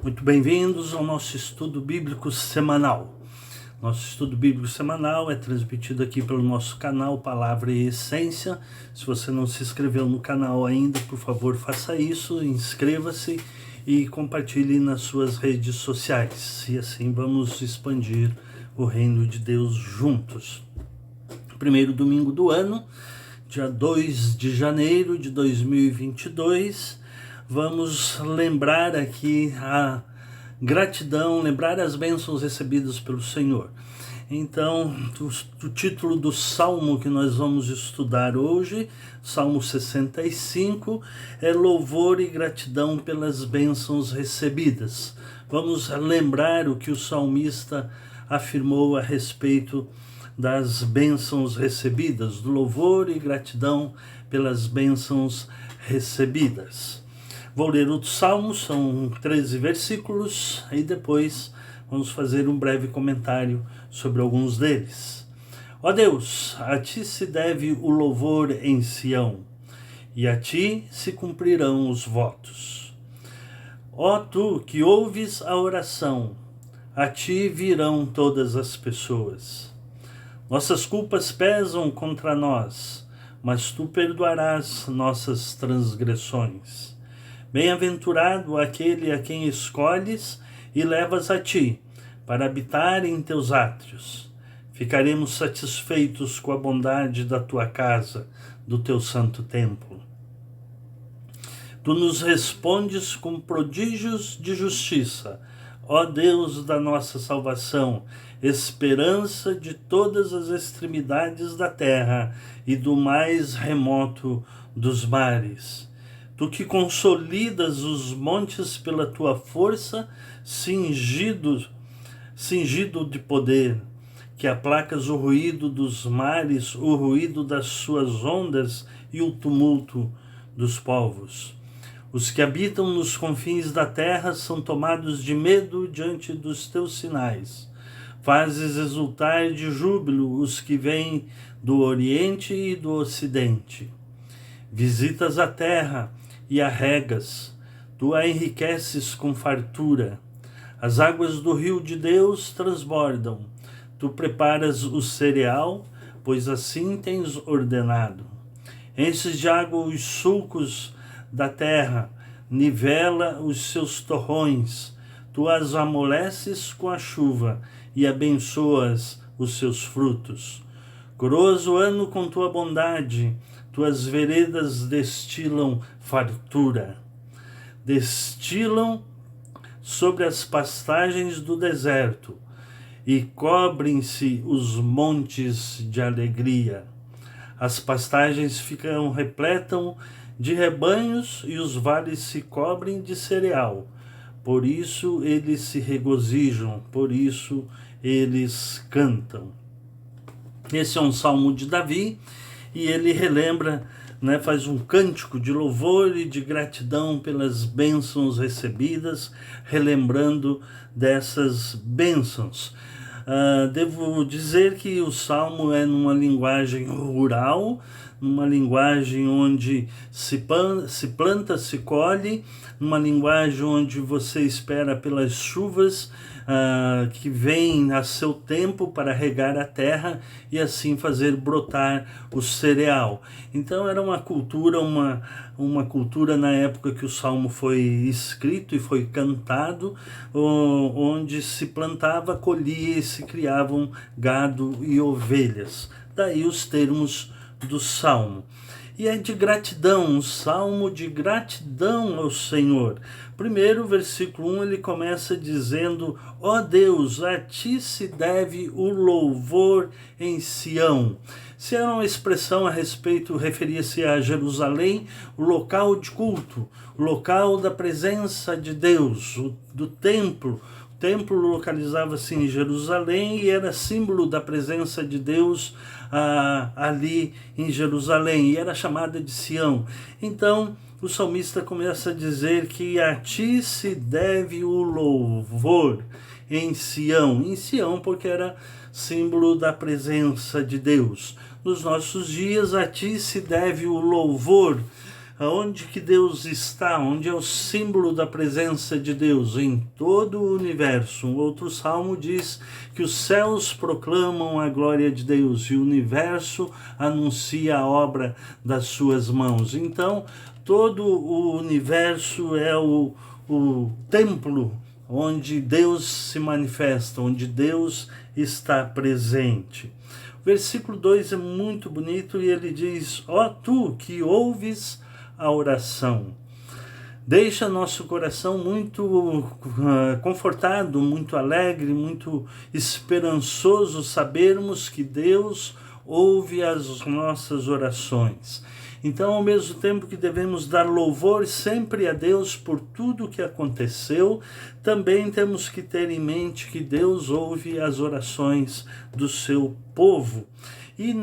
Muito bem-vindos ao nosso estudo bíblico semanal. Nosso estudo bíblico semanal é transmitido aqui pelo nosso canal Palavra e Essência. Se você não se inscreveu no canal ainda, por favor, faça isso, inscreva-se e compartilhe nas suas redes sociais. E assim vamos expandir o reino de Deus juntos. Primeiro domingo do ano, dia 2 de janeiro de 2022, vamos lembrar aqui a gratidão, lembrar as bênçãos recebidas pelo Senhor. Então, o título do salmo que nós vamos estudar hoje, Salmo 65, é louvor e gratidão pelas bênçãos recebidas. Vamos lembrar o que o salmista afirmou a respeito das bênçãos recebidas, do louvor e gratidão pelas bênçãos recebidas. Vou ler o salmo, são 13 versículos, e depois vamos fazer um breve comentário sobre alguns deles. Ó Deus, a ti se deve o louvor em Sião, e a ti se cumprirão os votos. Ó tu que ouves a oração, a ti virão todas as pessoas. Nossas culpas pesam contra nós, mas tu perdoarás nossas transgressões. Bem-aventurado aquele a quem escolhes e levas a ti, para habitar em teus átrios. Ficaremos satisfeitos com a bondade da tua casa, do teu santo templo. Tu nos respondes com prodígios de justiça, ó Deus da nossa salvação, esperança de todas as extremidades da terra e do mais remoto dos mares. Tu que consolidas os montes pela tua força, cingido de poder, que aplacas o ruído dos mares, o ruído das suas ondas e o tumulto dos povos. Os que habitam nos confins da terra são tomados de medo diante dos teus sinais. Fazes exultar de júbilo os que vêm do Oriente e do Ocidente. Visitas a terra e a regas, tu a enriqueces com fartura. As águas do rio de Deus transbordam. Tu preparas o cereal, pois assim tens ordenado. Enches de água os sulcos da terra, nivela os seus torrões. Tu as amoleces com a chuva e abençoas os seus frutos. Coroas o ano com tua bondade, tuas veredas destilam fartura. Destilam sobre as pastagens do deserto e cobrem-se os montes de alegria. As pastagens repletam de rebanhos e os vales se cobrem de cereal. Por isso eles se regozijam, por isso eles cantam. Esse é um salmo de Davi e ele relembra, faz um cântico de louvor e de gratidão pelas bênçãos recebidas, relembrando dessas bênçãos. Devo dizer que o salmo é numa linguagem rural, numa linguagem onde se planta, se colhe, numa linguagem onde você espera pelas chuvas que vêm a seu tempo para regar a terra e assim fazer brotar o cereal. Então era uma cultura, uma cultura na época que o salmo foi escrito e foi cantado, onde se plantava, colhia e se criavam gado e ovelhas. Daí os termos do salmo. E é de gratidão, um salmo de gratidão ao Senhor. Primeiro, versículo 1, ele começa dizendo: ó Deus, a ti se deve o louvor em Sião. Se era uma expressão a respeito, referia-se a Jerusalém, o local de culto, o local da presença de Deus, do templo. O templo localizava-se em Jerusalém e era símbolo da presença de Deus ali em Jerusalém, e era chamada de Sião. Então, o salmista começa a dizer que a ti se deve o louvor em Sião porque era símbolo da presença de Deus. Nos nossos dias, a ti se deve o louvor Aonde que Deus está? Onde é o símbolo da presença de Deus? Em todo o universo. Um outro salmo diz que os céus proclamam a glória de Deus e o universo anuncia a obra das suas mãos. Então, todo o universo é o templo onde Deus se manifesta, onde Deus está presente. O versículo 2 é muito bonito e ele diz: ó tu que ouves a oração. Deixa nosso coração muito confortado, muito alegre, muito esperançoso sabermos que Deus ouve as nossas orações. Então, ao mesmo tempo que devemos dar louvor sempre a Deus por tudo que aconteceu, também temos que ter em mente que Deus ouve as orações do seu povo. E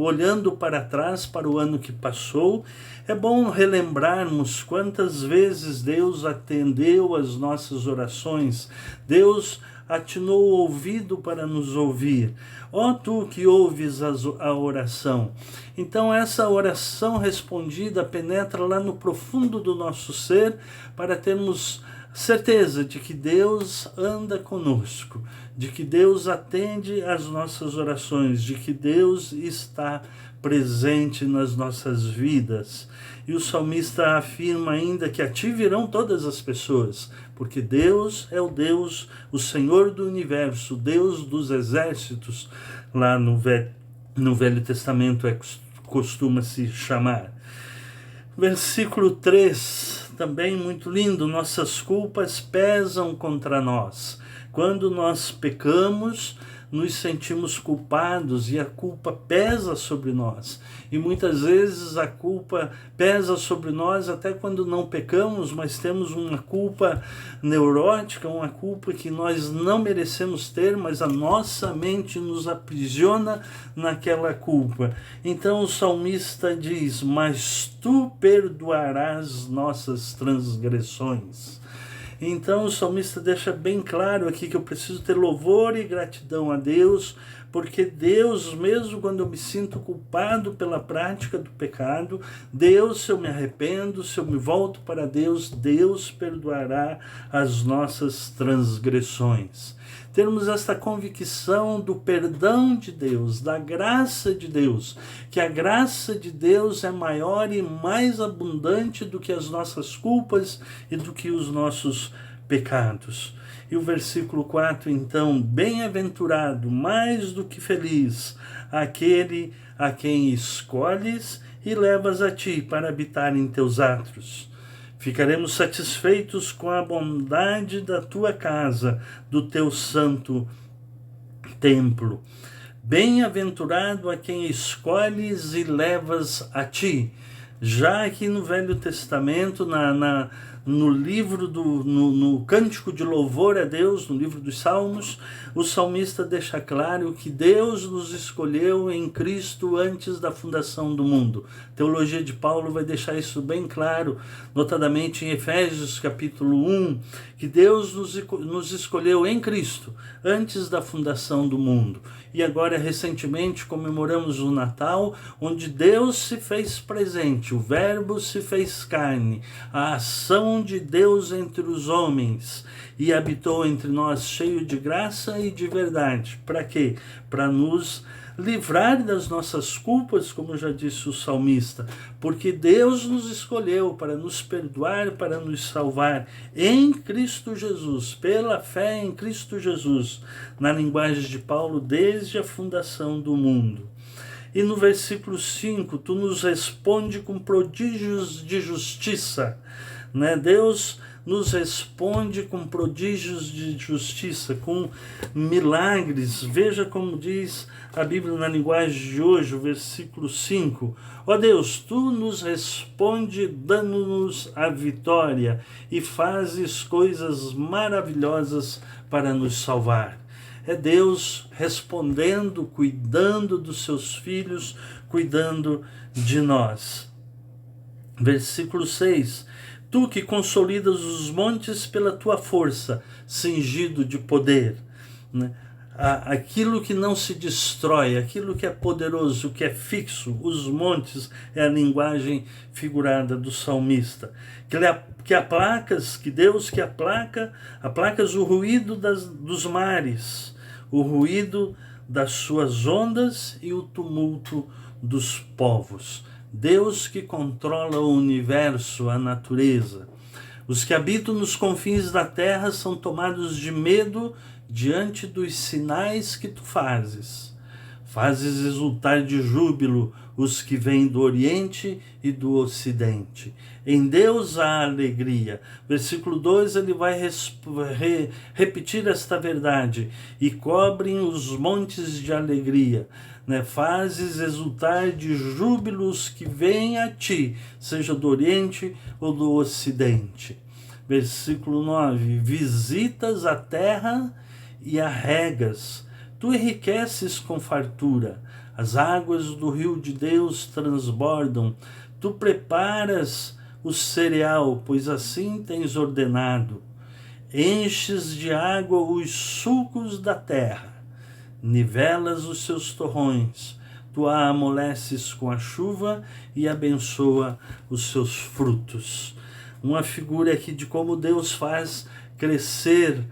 olhando para trás, para o ano que passou, é bom relembrarmos quantas vezes Deus atendeu as nossas orações. Deus atinou o ouvido para nos ouvir. Ó tu que ouves a oração. Então essa oração respondida penetra lá no profundo do nosso ser para termos certeza de que Deus anda conosco, de que Deus atende às nossas orações, de que Deus está presente nas nossas vidas. E o salmista afirma ainda que a ti virão todas as pessoas, porque Deus é o Deus, o Senhor do universo, Deus dos exércitos, lá no Velho Testamento costuma se chamar. Versículo 3, também muito lindo: nossas culpas pesam contra nós. Quando nós pecamos, nos sentimos culpados e a culpa pesa sobre nós. E muitas vezes a culpa pesa sobre nós até quando não pecamos, mas temos uma culpa neurótica, uma culpa que nós não merecemos ter, mas a nossa mente nos aprisiona naquela culpa. Então o salmista diz: mas tu perdoarás nossas transgressões. Então o salmista deixa bem claro aqui que eu preciso ter louvor e gratidão a Deus, porque Deus, mesmo quando eu me sinto culpado pela prática do pecado, Deus, se eu me arrependo, se eu me volto para Deus, Deus perdoará as nossas transgressões. Termos esta convicção do perdão de Deus, da graça de Deus, que a graça de Deus é maior e mais abundante do que as nossas culpas e do que os nossos pecados. E o versículo 4, então: bem-aventurado, mais do que feliz, aquele a quem escolhes e levas a ti para habitar em teus átrios. Ficaremos satisfeitos com a bondade da tua casa, do teu santo templo. Bem-aventurado a quem escolhes e levas a ti. Já aqui no Velho Testamento, no livro no Cântico de Louvor a Deus, no livro dos Salmos, o salmista deixa claro que Deus nos escolheu em Cristo antes da fundação do mundo. A teologia de Paulo vai deixar isso bem claro, notadamente em Efésios capítulo 1, que Deus nos escolheu em Cristo antes da fundação do mundo. E agora, recentemente, comemoramos o Natal, onde Deus se fez presente, o Verbo se fez carne, a ação de Deus entre os homens, e habitou entre nós cheio de graça e de verdade. Para quê? Para nos livrar das nossas culpas, como já disse o salmista, porque Deus nos escolheu para nos perdoar, para nos salvar em Cristo Jesus, pela fé em Cristo Jesus, na linguagem de Paulo, desde a fundação do mundo. E no versículo 5, tu nos responde com prodígios de justiça, né? Deus nos responde com prodígios de justiça, com milagres. Veja como diz a Bíblia na linguagem de hoje, o versículo 5. Ó Deus, tu nos responde dando-nos a vitória e fazes coisas maravilhosas para nos salvar. É Deus respondendo, cuidando dos seus filhos, cuidando de nós. Versículo 6. Tu que consolidas os montes pela tua força, cingido de poder. aquilo que não se destrói, aquilo que é poderoso, que é fixo, os montes, é a linguagem figurada do salmista. Que aplacas, que Deus que aplacas o ruído dos mares, o ruído das suas ondas e o tumulto dos povos. Deus que controla o universo, a natureza. Os que habitam nos confins da terra são tomados de medo diante dos sinais que tu fazes. Fazes exultar de júbilo os que vêm do Oriente e do Ocidente. Em Deus há alegria. Versículo 2, ele vai repetir esta verdade. E cobrem os montes de alegria. Fazes exultar de júbilo os que vêm a ti, seja do Oriente ou do Ocidente. Versículo 9, visitas a terra e a regas, tu enriqueces com fartura, as águas do rio de Deus transbordam, tu preparas o cereal, pois assim tens ordenado, enches de água os sulcos da terra, nivelas os seus torrões, tu a amoleces com a chuva e abençoa os seus frutos. Uma figura aqui de como Deus faz crescer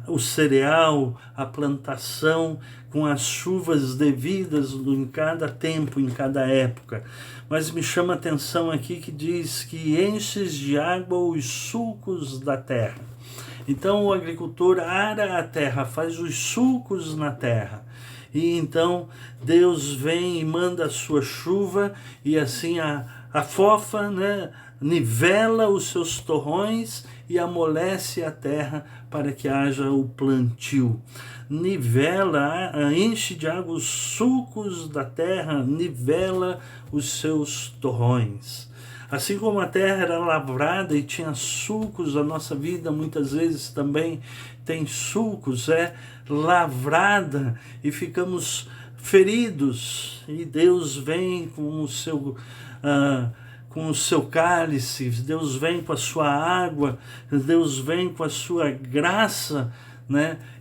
o cereal, a plantação, com as chuvas devidas em cada tempo, em cada época. Mas me chama a atenção aqui que diz que enches de água os sulcos da terra. Então o agricultor ara a terra, faz os sulcos na terra. E então Deus vem e manda a sua chuva e assim afofa, nivela os seus torrões e amolece a terra para que haja o plantio. Nivela, enche de água os sulcos da terra, nivela os seus torrões. Assim como a terra era lavrada e tinha sulcos, a nossa vida muitas vezes também tem sulcos, é lavrada e ficamos feridos. E Deus vem com o seu cálice, Deus vem com a sua água, Deus vem com a sua graça,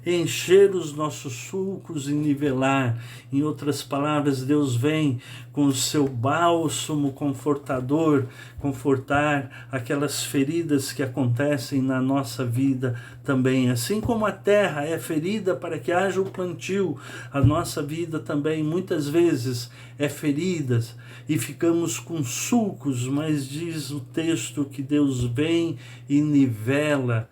encher os nossos sulcos e nivelar. Em outras palavras, Deus vem com o seu bálsamo confortador, confortar aquelas feridas que acontecem na nossa vida também. Assim como a terra é ferida para que haja o plantio, a nossa vida também muitas vezes é ferida e ficamos com sulcos, mas diz o texto que Deus vem e nivela,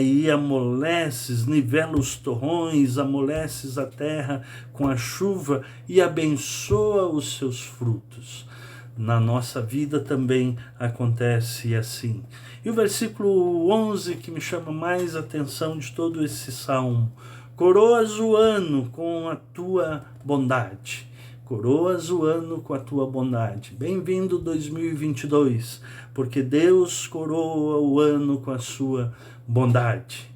e amoleces, nivela os torrões, amoleces a terra com a chuva e abençoa os seus frutos. Na nossa vida também acontece assim. E o versículo 11 que me chama mais atenção de todo esse salmo: coroas o ano com a tua bondade. Coroas o ano com a tua bondade. Bem-vindo 2022, porque Deus coroa o ano com a sua bondade.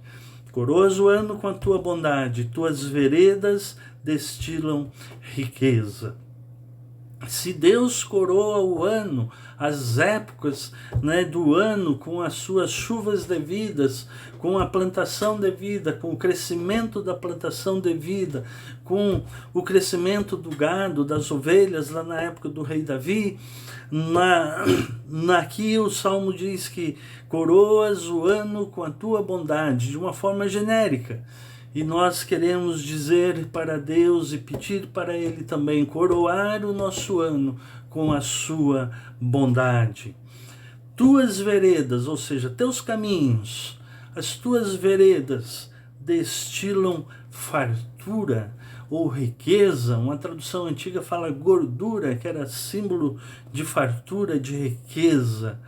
Coroas o ano com a tua bondade, tuas veredas destilam riqueza. Se Deus coroa o ano, as épocas do ano com as suas chuvas devidas, com a plantação devida, com o crescimento da plantação devida, com o crescimento do gado, das ovelhas, lá na época do rei Davi, aqui o Salmo diz que coroas o ano com a tua bondade, de uma forma genérica. E nós queremos dizer para Deus e pedir para Ele também coroar o nosso ano com a sua bondade. Tuas veredas, ou seja, teus caminhos, as tuas veredas destilam fartura ou riqueza. Uma tradução antiga fala gordura, que era símbolo de fartura, de riqueza.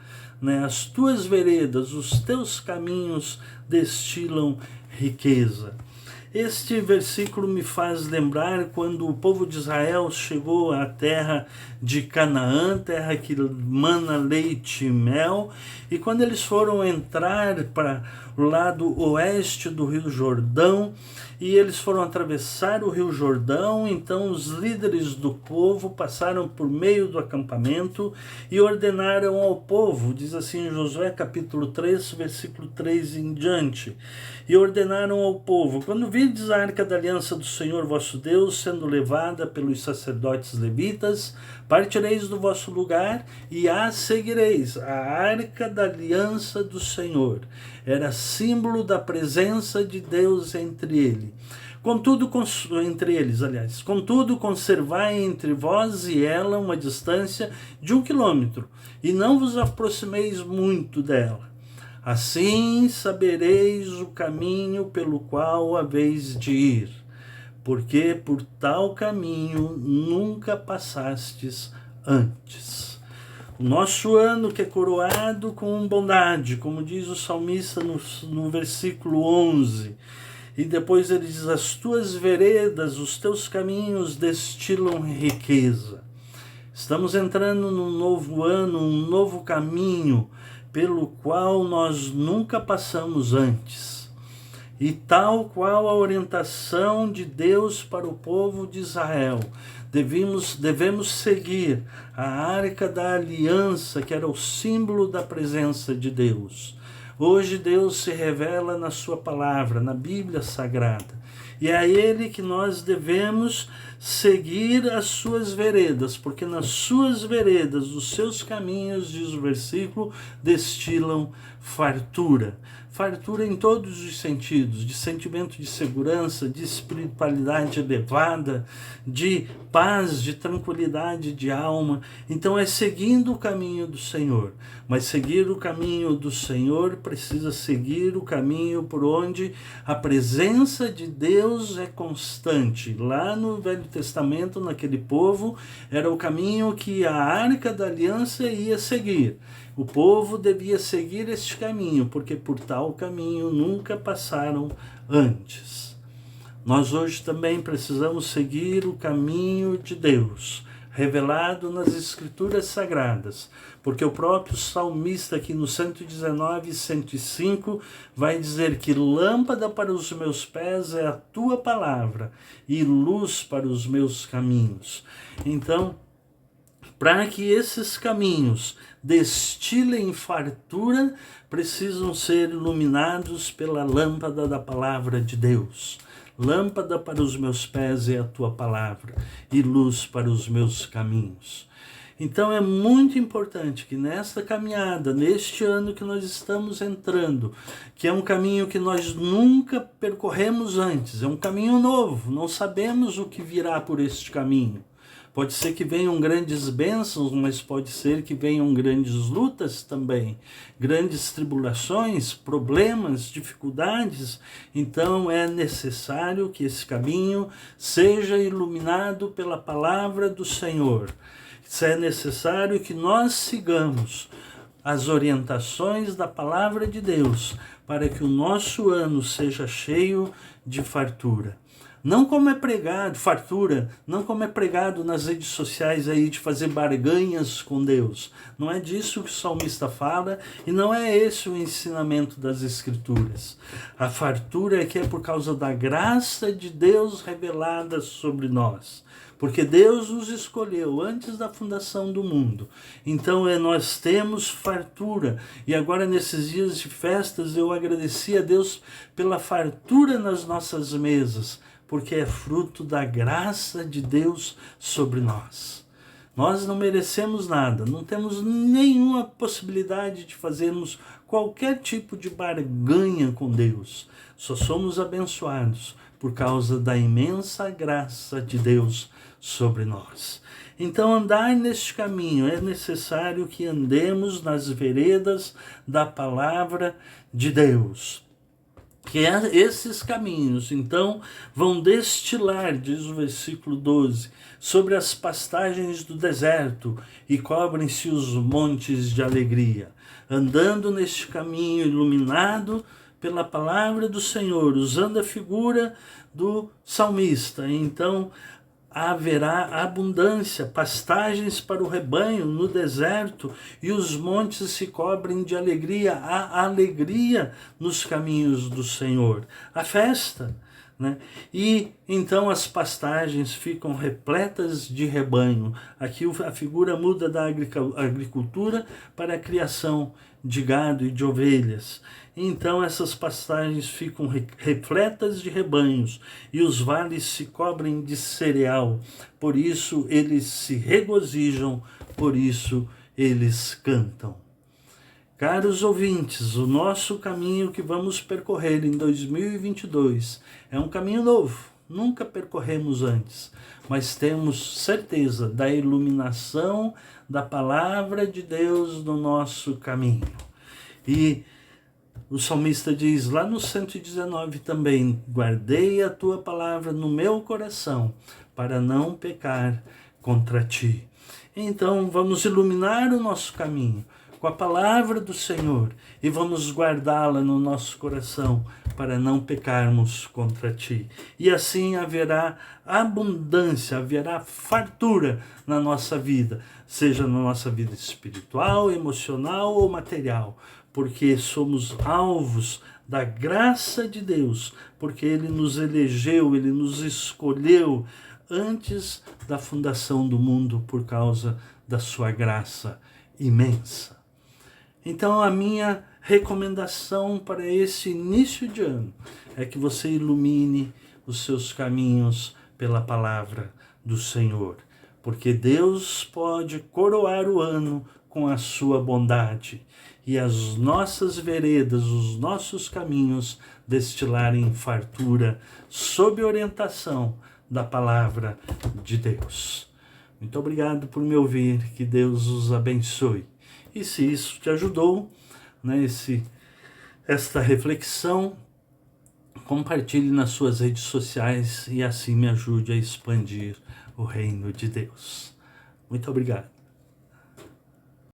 As tuas veredas, os teus caminhos destilam riqueza. Este versículo me faz lembrar quando o povo de Israel chegou à terra de Canaã, terra que mana leite e mel, e quando eles foram entrar para o lado oeste do Rio Jordão, e eles foram atravessar o Rio Jordão, então os líderes do povo passaram por meio do acampamento e ordenaram ao povo, diz assim em Josué capítulo 3, versículo 3 em diante, e ordenaram ao povo: quando virdes a arca da aliança do Senhor vosso Deus, sendo levada pelos sacerdotes levitas, partireis do vosso lugar e a seguireis. A arca da aliança do Senhor era símbolo da presença de Deus entre eles. Contudo, conservai entre vós e ela uma distância de 1 quilômetro, e não vos aproximeis muito dela. Assim sabereis o caminho pelo qual haveis de ir, porque por tal caminho nunca passastes antes. O nosso ano que é coroado com bondade, como diz o salmista no versículo 11, e depois ele diz: as tuas veredas, os teus caminhos destilam riqueza. Estamos entrando num novo ano, um novo caminho pelo qual nós nunca passamos antes. E tal qual a orientação de Deus para o povo de Israel, devemos seguir a arca da aliança, que era o símbolo da presença de Deus. Hoje Deus se revela na sua palavra, na Bíblia Sagrada. E é a Ele que nós devemos seguir as suas veredas, porque nas suas veredas, os seus caminhos, diz o versículo, destilam fartura. Fartura em todos os sentidos, de sentimento de segurança, de espiritualidade elevada, de paz, de tranquilidade de alma. Então é seguindo o caminho do Senhor. Mas seguir o caminho do Senhor precisa seguir o caminho por onde a presença de Deus é constante. Lá no Velho Testamento, naquele povo, era o caminho que a arca da aliança ia seguir. O povo devia seguir este caminho, porque por tal caminho nunca passaram antes. Nós hoje também precisamos seguir o caminho de Deus, revelado nas Escrituras Sagradas, porque o próprio salmista aqui no 119 e 105 vai dizer que lâmpada para os meus pés é a tua palavra e luz para os meus caminhos. Então, para que esses caminhos destilem fartura, precisam ser iluminados pela lâmpada da palavra de Deus. Lâmpada para os meus pés é a tua palavra e luz para os meus caminhos. Então é muito importante que nesta caminhada, neste ano que nós estamos entrando, que é um caminho que nós nunca percorremos antes, é um caminho novo, não sabemos o que virá por este caminho. Pode ser que venham grandes bênçãos, mas pode ser que venham grandes lutas também, grandes tribulações, problemas, dificuldades. Então é necessário que esse caminho seja iluminado pela palavra do Senhor. É necessário que nós sigamos as orientações da palavra de Deus para que o nosso ano seja cheio de fartura. Não como é pregado, fartura, não como é pregado nas redes sociais aí de fazer barganhas com Deus. Não é disso que o salmista fala e não é esse o ensinamento das Escrituras. A fartura é que é por causa da graça de Deus revelada sobre nós. Porque Deus nos escolheu antes da fundação do mundo. Então nós temos fartura. E agora nesses dias de festas eu agradeci a Deus pela fartura nas nossas mesas, porque é fruto da graça de Deus sobre nós. Nós não merecemos nada, não temos nenhuma possibilidade de fazermos qualquer tipo de barganha com Deus. Só somos abençoados por causa da imensa graça de Deus sobre nós. Então, andar neste caminho é necessário que andemos nas veredas da palavra de Deus. Que esses caminhos, então, vão destilar, diz o versículo 12, sobre as pastagens do deserto e cobrem-se os montes de alegria. Andando neste caminho iluminado pela palavra do Senhor, usando a figura do salmista, então haverá abundância, pastagens para o rebanho no deserto e os montes se cobrem de alegria. Há alegria nos caminhos do Senhor. A festa, né? E então as pastagens ficam repletas de rebanho. Aqui a figura muda da agricultura para a criação de gado e de ovelhas. Então essas pastagens ficam repletas de rebanhos e os vales se cobrem de cereal. Por isso eles se regozijam, por isso eles cantam. Caros ouvintes, o nosso caminho que vamos percorrer em 2022 é um caminho novo, nunca percorremos antes, mas temos certeza da iluminação da palavra de Deus no nosso caminho. E o salmista diz lá no 119 também: guardei a tua palavra no meu coração para não pecar contra ti. Então vamos iluminar o nosso caminho com a palavra do Senhor e vamos guardá-la no nosso coração para não pecarmos contra ti. E assim haverá abundância, haverá fartura na nossa vida, seja na nossa vida espiritual, emocional ou material, porque somos alvos da graça de Deus, porque Ele nos elegeu, Ele nos escolheu antes da fundação do mundo por causa da sua graça imensa. Então a minha recomendação para esse início de ano é que você ilumine os seus caminhos pela palavra do Senhor, porque Deus pode coroar o ano com a sua bondade e as nossas veredas, os nossos caminhos destilarem fartura sob orientação da palavra de Deus. Muito obrigado por me ouvir, que Deus os abençoe. E se isso te ajudou, né, esta reflexão, compartilhe nas suas redes sociais e assim me ajude a expandir o reino de Deus. Muito obrigado.